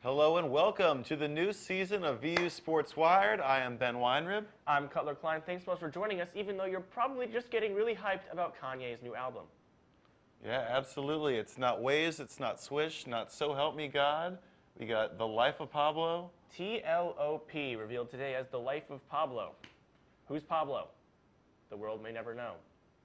Hello and welcome to the new season of VU Sports Wired. I am Ben Weinrib. I'm Cutler Klein. Thanks so much for joining us, even though you're probably just getting really hyped about Kanye's new album. Yeah, absolutely. It's not Waze, it's not Swish, not So Help Me God. We got The Life of Pablo. TLOP, revealed today as The Life of Pablo. Who's Pablo? The world may never know.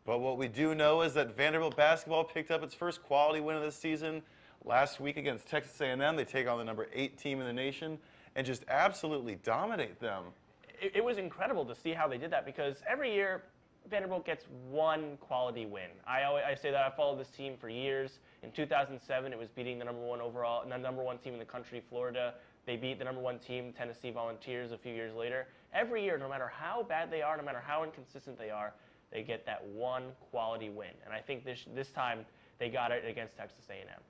But what we do know is that Vanderbilt basketball picked up its first quality win of the season last week against Texas A&M. They take on the number 8 team in the nation and just absolutely dominate them. It was incredible to see how they did that because every year Vanderbilt gets one quality win. I say that. I followed this team for years. In 2007, it was beating the number one team in the country, Florida. They beat the number 1 team, Tennessee Volunteers, a few years later. Every year, no matter how bad they are, no matter how inconsistent they are, they get that one quality win. And I think this time they got it against Texas A&M.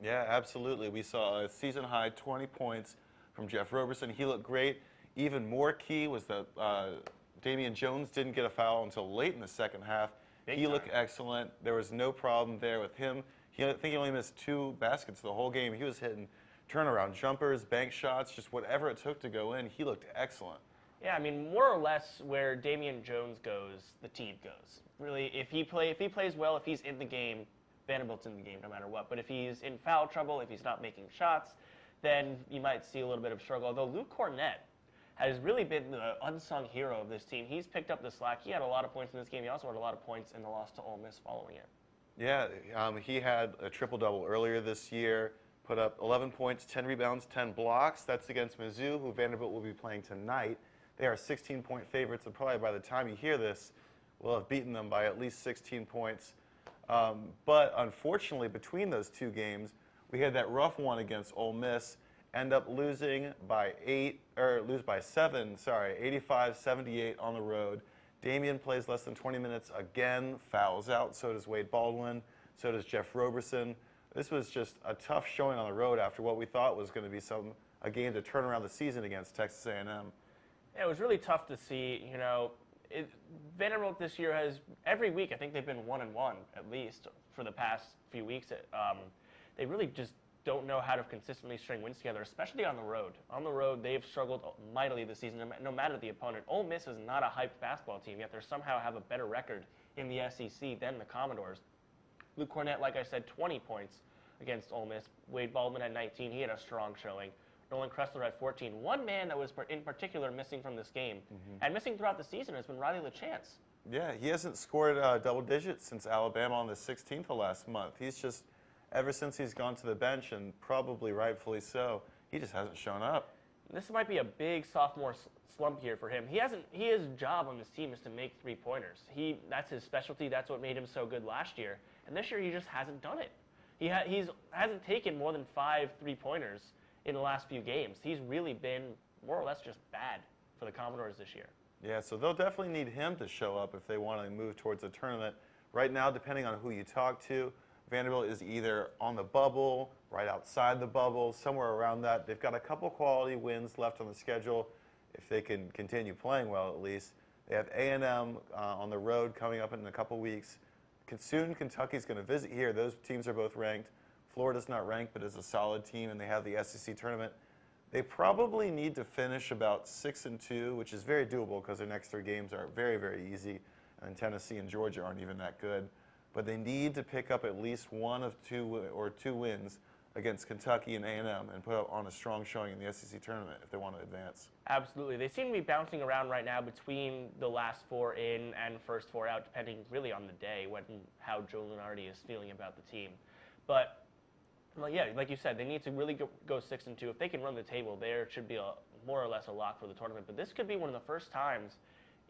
Yeah, absolutely. We saw a season-high 20 points from Jeff Roberson. He looked great. Even more key was that Damian Jones didn't get a foul until late in the second half. He looked excellent. There was no problem there with him. I think he only missed 2 baskets the whole game. He was hitting turnaround jumpers, bank shots, just whatever it took to go in. He looked excellent. Yeah, I mean, more or less where Damian Jones goes, the team goes. Really, if he plays well, if he's in the game, Vanderbilt's in the game no matter what. But if he's in foul trouble, if he's not making shots, then you might see a little bit of struggle. Although Luke Cornet has really been the unsung hero of this team. He's picked up the slack. He had a lot of points in this game. He also had a lot of points in the loss to Ole Miss following it. Yeah, he had a triple-double earlier this year, put up 11 points, 10 rebounds, 10 blocks. That's against Mizzou, who Vanderbilt will be playing tonight. They are 16-point favorites, and probably by the time you hear this, we'll have beaten them by at least 16 points. But unfortunately, between those 2 games, we had that rough one against Ole Miss, end up losing by 7, 85-78 on the road. Damian plays less than 20 minutes again, fouls out. So does Wade Baldwin. So does Jeff Roberson. This was just a tough showing on the road after what we thought was going to be a game to turn around the season against Texas A&M. Yeah, it was really tough to see. You know, Vanderbilt this year has every week. I think they've been 1-1 at least for the past few weeks. They really just don't know how to consistently string wins together, especially on the road. On the road, they've struggled mightily this season, no matter the opponent. Ole Miss is not a hyped basketball team, yet they somehow have a better record in the SEC than the Commodores. Luke Cornet, like I said, 20 points against Ole Miss. Wade Baldwin at 19, he had a strong showing. Nolan Kressler at 14. One man that was in particular missing from this game, and missing throughout the season, has been Riley LaChance. Yeah, he hasn't scored double digits since Alabama on the 16th of last month. He's just, ever since he's gone to the bench, and probably rightfully so, he just hasn't shown up. This might be a big sophomore slump here for him. His job on this team is to make 3-pointers. That's his specialty. That's what made him so good last year. And this year he just hasn't done it. He hasn't taken more than 5 3-pointers in the last few games. He's really been more or less just bad for the Commodores this year. Yeah, so they'll definitely need him to show up if they want to move towards the tournament. Right now, depending on who you talk to, Vanderbilt is either on the bubble, right outside the bubble, somewhere around that. They've got a couple quality wins left on the schedule, if they can continue playing well at least. They have A&M on the road coming up in a couple weeks. Soon, Kentucky's going to visit here. Those teams are both ranked. Florida's not ranked, but is a solid team, and they have the SEC tournament. They probably need to finish about 6-2, which is very doable because their next 3 games are very, very easy, and Tennessee and Georgia aren't even that good. But they need to pick up at least 1 of 2 wins against Kentucky and A&M and put up on a strong showing in the SEC tournament if they want to advance. Absolutely. They seem to be bouncing around right now between the last 4 in and first 4 out, depending really on the day how Joe Lunardi is feeling about the team. But well, yeah, like you said, they need to really go 6-2. If they can run the table, there should be more or less a lock for the tournament. But this could be one of the first times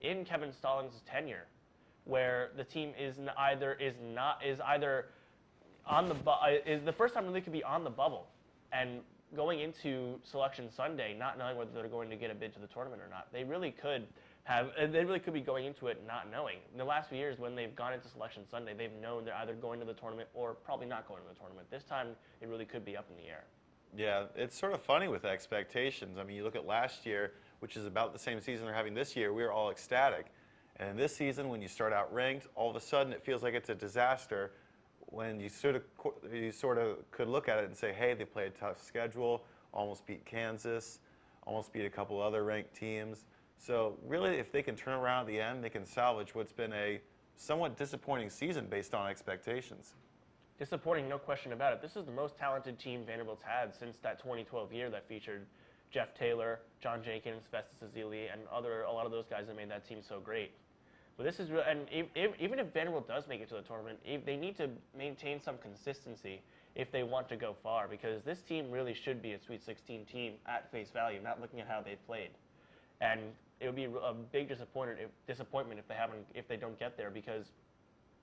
in Kevin Stallings' tenure where the team is the first time really could be on the bubble and going into Selection Sunday, not knowing whether they're going to get a bid to the tournament or not. They really could be going into it not knowing. In the last few years, when they've gone into Selection Sunday, they've known they're either going to the tournament or probably not going to the tournament. This time, it really could be up in the air. Yeah, it's sort of funny with expectations. I mean, you look at last year, which is about the same season they're having this year, we were all ecstatic. And this season, when you start out ranked, all of a sudden it feels like it's a disaster when you sort of could look at it and say, hey, they play a tough schedule. almost beat Kansas, almost beat a couple other ranked teams. So really, if they can turn around at the end, they can salvage what's been a somewhat disappointing season based on expectations. Disappointing, no question about it. This is the most talented team Vanderbilt's had since that 2012 year that featured Jeff Taylor, John Jenkins, Festus Ezeli, and a lot of those guys that made that team so great. But this is real, and even if Vanderbilt does make it to the tournament, they need to maintain some consistency if they want to go far, because this team really should be a Sweet 16 team at face value, not looking at how they've played. And it would be a big disappointment if they don't get there, because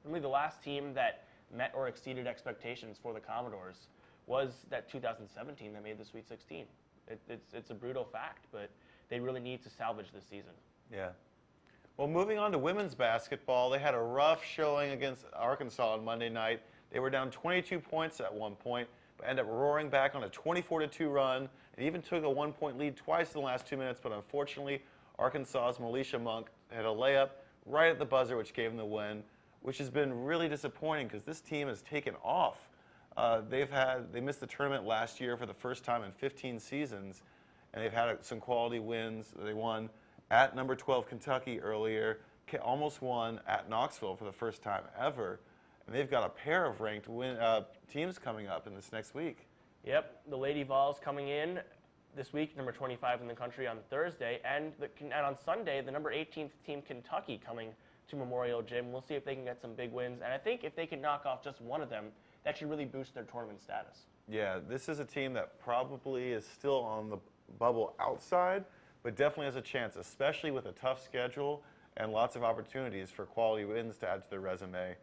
really the last team that met or exceeded expectations for the Commodores was that 2017 that made the Sweet 16. It's a brutal fact, but they really need to salvage this season. Yeah. Well, moving on to women's basketball, they had a rough showing against Arkansas on Monday night. They were down 22 points at one point, but ended up roaring back on a 24-2 run, and even took a one-point lead twice in the last 2 minutes, but unfortunately, Arkansas's Militia Monk had a layup right at the buzzer, which gave them the win, which has been really disappointing because this team has taken off. They missed the tournament last year for the first time in 15 seasons, and they've had some quality wins. They won at number 12 Kentucky earlier, almost won at Knoxville for the first time ever, and they've got a pair of ranked teams coming up in this next week. Yep, the Lady Vols coming in this week, number 25 in the country on Thursday, and on Sunday, the number 18th team Kentucky coming to Memorial Gym. We'll see if they can get some big wins, and I think if they can knock off just one of them, that should really boost their tournament status. Yeah, this is a team that probably is still on the bubble outside, but definitely has a chance, especially with a tough schedule and lots of opportunities for quality wins to add to their resume.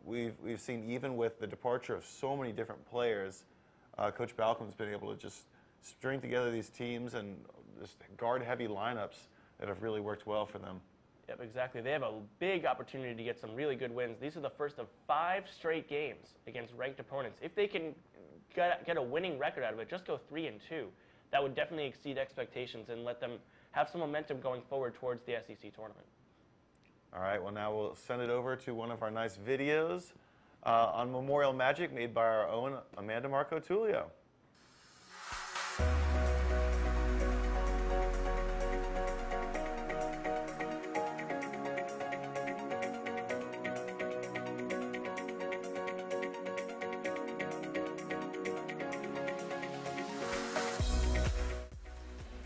We've seen, even with the departure of so many different players, Coach Balcom's been able to just string together these teams and just guard-heavy lineups that have really worked well for them. Yep, exactly. They have a big opportunity to get some really good wins. These are the first of 5 straight games against ranked opponents. If they can get a winning record out of it, just go 3-2, that would definitely exceed expectations and let them have some momentum going forward towards the SEC tournament. All right, well, now we'll send it over to one of our nice videos on Memorial Magic made by our own Amanda Marco Tullio.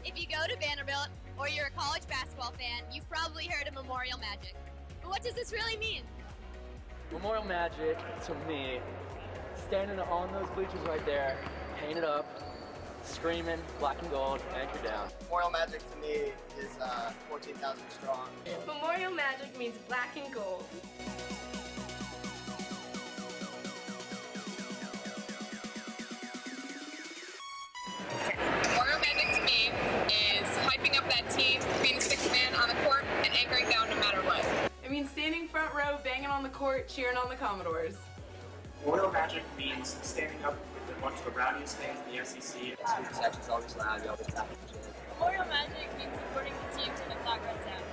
If you go to Vanderbilt or you're a college basketball fan, you've probably heard of Memorial Magic. But what does this really mean? Memorial Magic, to me, standing on those bleachers right there, painted up, screaming, black and gold, anchor down. Memorial Magic to me is 14,000 strong. Memorial Magic means black and gold. Memorial Magic to me is hyping up that team, being sixth man on the court, and anchoring down no matter what. It means standing front row, banging on the court, cheering on the Commodores. Memorial Magic means standing up with a bunch of the rowdiest fans in the SEC. Section's always loud, you always tap the shit. Memorial Magic means supporting the team till the clock runs out.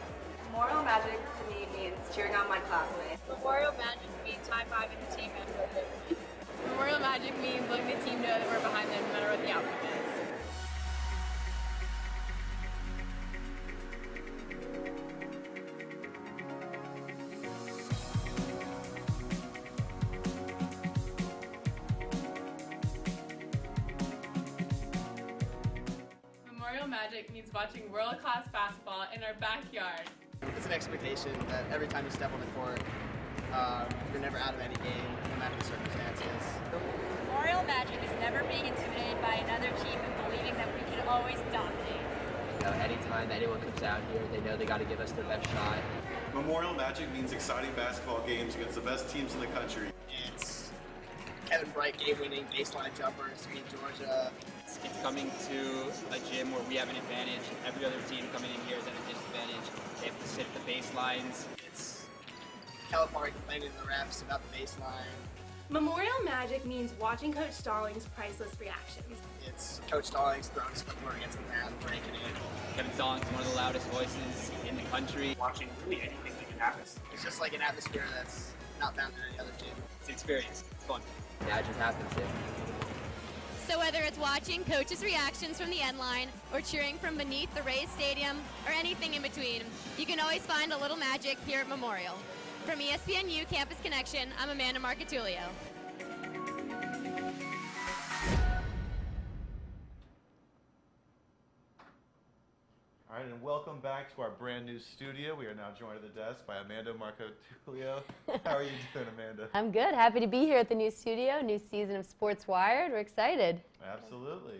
Memorial Magic to me means cheering on my classmates. Memorial Magic means high-fiving the team after a big win. Memorial Magic means letting the team know that we're behind them no matter what the outcome is. Memorial Magic means watching world-class basketball in our backyard. It's an expectation that every time you step on the court, you're never out of any game, no matter the circumstances. Memorial Magic is never being intimidated by another team and believing that we can always dominate. You know, anytime that anyone comes out here, they know they got to give us their best shot. Memorial Magic means exciting basketball games against the best teams in the country. It's Kevin Bright game-winning baseline jumpers to beat Georgia. It's coming to a gym where we have an advantage. Every other team coming in here is at a disadvantage. They have to sit at the baselines. It's Calipari complaining to the refs about the baseline. Memorial Magic means watching Coach Stallings' priceless reactions. It's Coach Stallings throwing his footwork against the mat and breaking it. Kevin Stallings is one of the loudest voices in the country. Watching really anything that can happen. It's just like an atmosphere that's not found in any other gym. It's an experience. It's fun. Magic happens here. So whether it's watching coaches' reactions from the end line or cheering from beneath the Rays Stadium or anything in between, you can always find a little magic here at Memorial. From ESPNU Campus Connection, I'm Amanda Marcatulio. All right, and welcome back to our brand new studio. We are now joined at the desk by Amanda Marcatulio. How are you doing, Amanda? I'm good. Happy to be here at the new studio, new season of Sports Wired. We're excited. Absolutely.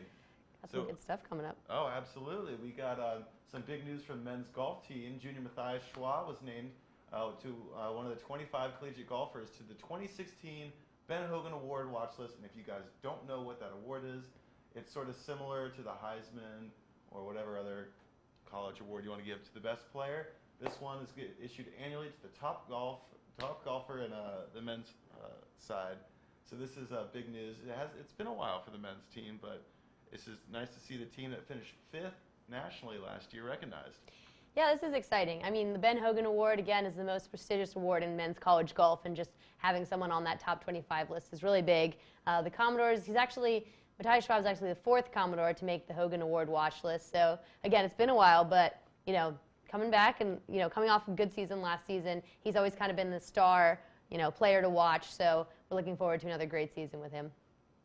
Got some good stuff coming up. Oh, absolutely. We got some big news from the men's golf team. Junior Matthias Schwab was named to one of the 25 collegiate golfers to the 2016 Ben Hogan Award watch list. And if you guys don't know what that award is, it's sort of similar to the Heisman or whatever other college award you want to give to the best player. This one is issued annually to the top golfer in the men's side. So this is big news. It's been a while for the men's team, but it's just nice to see the team that finished 5th nationally last year recognized. Yeah, this is exciting. I mean, the Ben Hogan Award, again, is the most prestigious award in men's college golf, and just having someone on that top 25 list is really big. The Commodores, Matthias Schwab is actually the 4th Commodore to make the Hogan Award watch list. So, again, it's been a while, but, coming back and, coming off a good season last season, he's always kind of been the star, player to watch. So we're looking forward to another great season with him.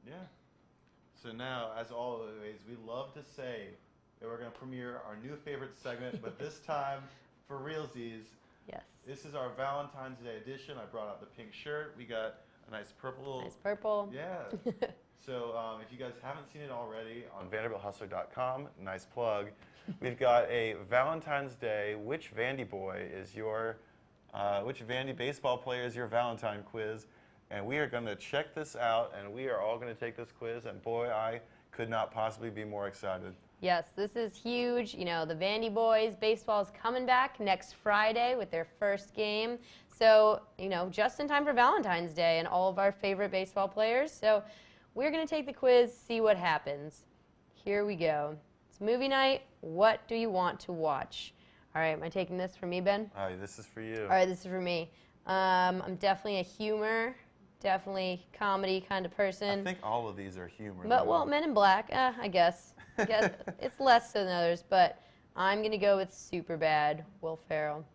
Yeah. So now, as always, we love to say that we're going to premiere our new favorite segment, but this time for realsies. Yes. This is our Valentine's Day edition. I brought out the pink shirt. We got a nice purple. Nice purple. Yeah. So if you guys haven't seen it already, on VanderbiltHustler.com, nice plug, we've got a Valentine's Day, which Vandy boy is your, which Vandy baseball player is your Valentine quiz. And we are going to check this out, and we are all going to take this quiz, and boy, I could not possibly be more excited. Yes, this is huge. The Vandy boys, baseball is coming back next Friday with their first game. So, just in time for Valentine's Day and all of our favorite baseball players. So, we're going to take the quiz, see what happens. Here we go. It's movie night. What do you want to watch? All right, am I taking this for me, Ben? This is for you. All right, this is for me. I'm definitely a humor, definitely comedy kind of person. I think all of these are humor. But, well, Men in Black, I guess. It's less so than others, but I'm going to go with Superbad, Will Ferrell.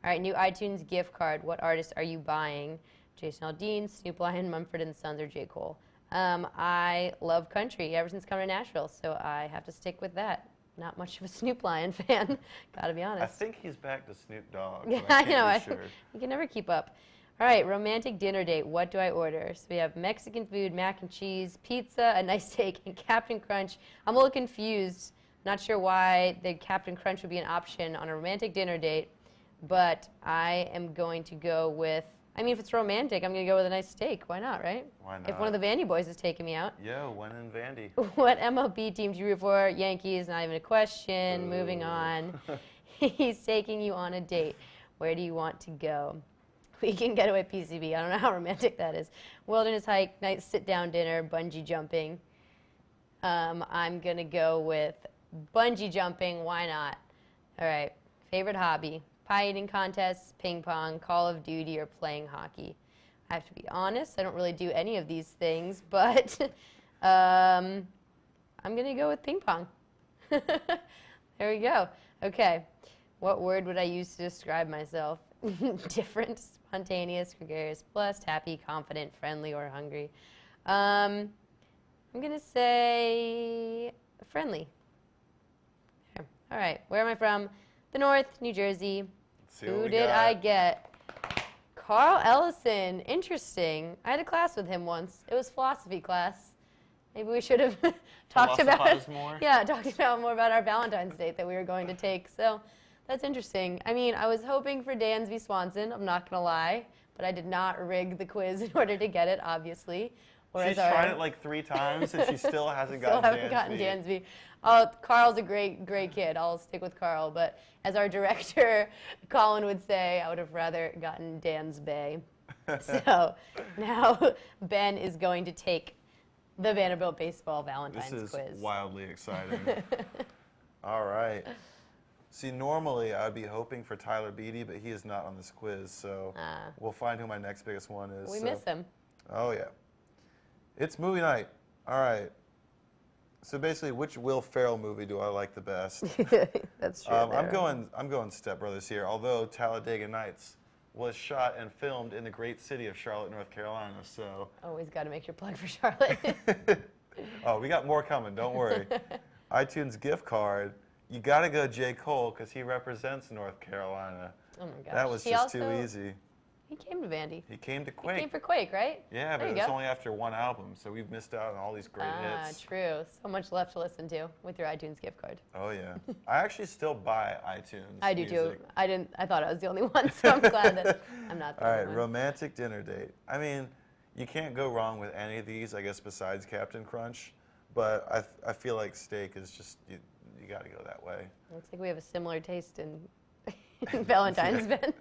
All right, new iTunes gift card. What artist are you buying? Jason Aldean, Snoop Lion, Mumford & Sons, or J. Cole? I love country ever since coming to Nashville, so I have to stick with that. Not much of a Snoop Lion fan, gotta be honest. I think he's back to Snoop Dogg. Yeah, I know. can't be sure. You can never keep up. All right, romantic dinner date. What do I order? So we have Mexican food, mac and cheese, pizza, a nice steak, and Captain Crunch. I'm a little confused. Not sure why the Captain Crunch would be an option on a romantic dinner date, but I am going to go with, if it's romantic, I'm going to go with a nice steak. Why not, right? Why not? If one of the Vandy boys is taking me out. Yeah, when in Vandy. What MLB team do you root for? Yankees, not even a question. Moving on. He's taking you on a date. Where do you want to go? Weekend getaway PCB. I don't know how romantic that is. Wilderness hike, nice sit-down dinner, bungee jumping. I'm going to go with bungee jumping. Why not? All right. Favorite hobby? Pie eating contests, ping pong, Call of Duty, or playing hockey. I have to be honest, I don't really do any of these things, but I'm going to go with ping pong. There we go. Okay. What word would I use to describe myself? Different, spontaneous, gregarious, blessed, happy, confident, friendly, or hungry. I'm going to say friendly. There. All right. Where am I from? The North, New Jersey. Who did I get? Carl Ellison. Interesting. I had a class with him once. It was philosophy class. Maybe we should have talked about more. Yeah, talked about more about our Valentine's date that we were going to take. So that's interesting. I was hoping for Dansby Swanson. I'm not gonna lie, but I did not rig the quiz in order to get it, obviously. She's tried it like 3 times and she still hasn't gotten Dansby. Oh, Carl's a great kid. I'll stick with Carl. But as our director, Colin would say, I would have rather gotten Dansby. So now Ben is going to take the Vanderbilt baseball Valentine's quiz. This is wildly exciting. All right. See, normally I would be hoping for Tyler Beatty, but he is not on this quiz. So we'll find who my next biggest one is. We miss him. Oh, yeah. It's movie night. All right. So basically, which Will Ferrell movie do I like the best? That's true. I'm going Step Brothers here. Although Talladega Nights was shot and filmed in the great city of Charlotte, North Carolina. So always got to make your plug for Charlotte. oh, we got more coming. Don't worry. iTunes gift card. You got to go J. Cole because he represents North Carolina. Oh my gosh. That was just too easy. He came to Vandy. He came to Quake. He came for Quake, right? Yeah, but it's only after one album, so we've missed out on all these great hits. True. So much left to listen to with your iTunes gift card. Oh yeah. I actually still buy iTunes. I do music. too. I thought I was the only one, so I'm glad that I'm not the all only right, one. romantic dinner date. I mean, you can't go wrong with any of these, I guess, besides Captain Crunch. But I feel like steak is just you got to go that way. Looks like we have a similar taste in Valentine's, Ben.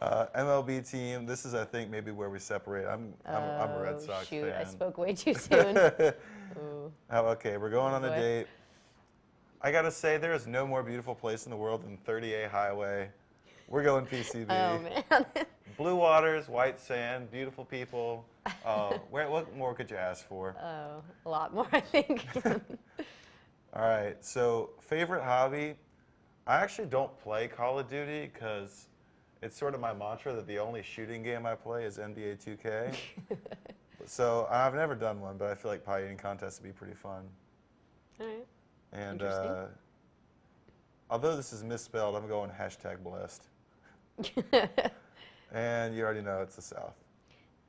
MLB team. This is, I think, maybe where we separate. I'm a Red Sox fan. fan. I spoke way too soon. Okay, we're going on a date. I gotta say, there is no more beautiful place in the world than 30A Highway. We're going PCB. Oh man. Blue waters, white sand, beautiful people. What more could you ask for? Oh, a lot more, I think. All right. So, favorite hobby. I actually don't play Call of Duty because it's sort of my mantra that the only shooting game I play is NBA 2K. So I've never done one, but I feel like pie eating contests would be pretty fun. All right. And although this is misspelled, I'm going #blessed. And you already know it's the South.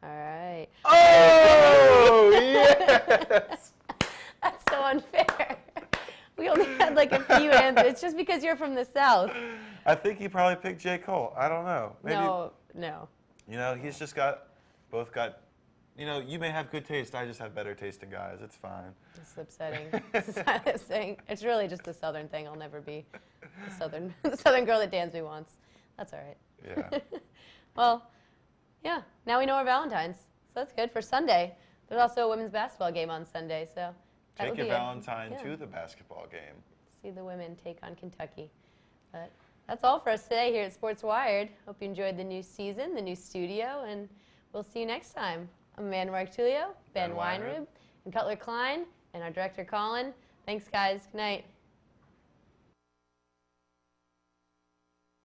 All right. Oh, yes! That's so unfair. We only had like a few answers. It's just because you're from the South. I think he probably picked J. Cole. I don't know. Maybe, No. You know, he's just both got, you know, you may have good taste. I just have better taste in guys. It's fine. It's upsetting. It's saying it's really just a Southern thing. I'll never be the Southern girl that Dansby wants. That's all right. Yeah. Well, yeah. Now we know our Valentines, so that's good for Sunday. There's also a women's basketball game on Sunday, so take your Valentine to the basketball game. See the women take on Kentucky. But that's all for us today here at Sports Wired. Hope you enjoyed the new season, the new studio, and we'll see you next time. I'm Amanda Martulio, Ben Weinrib, and Cutler Klein, and our director Colin. Thanks, guys. Good night.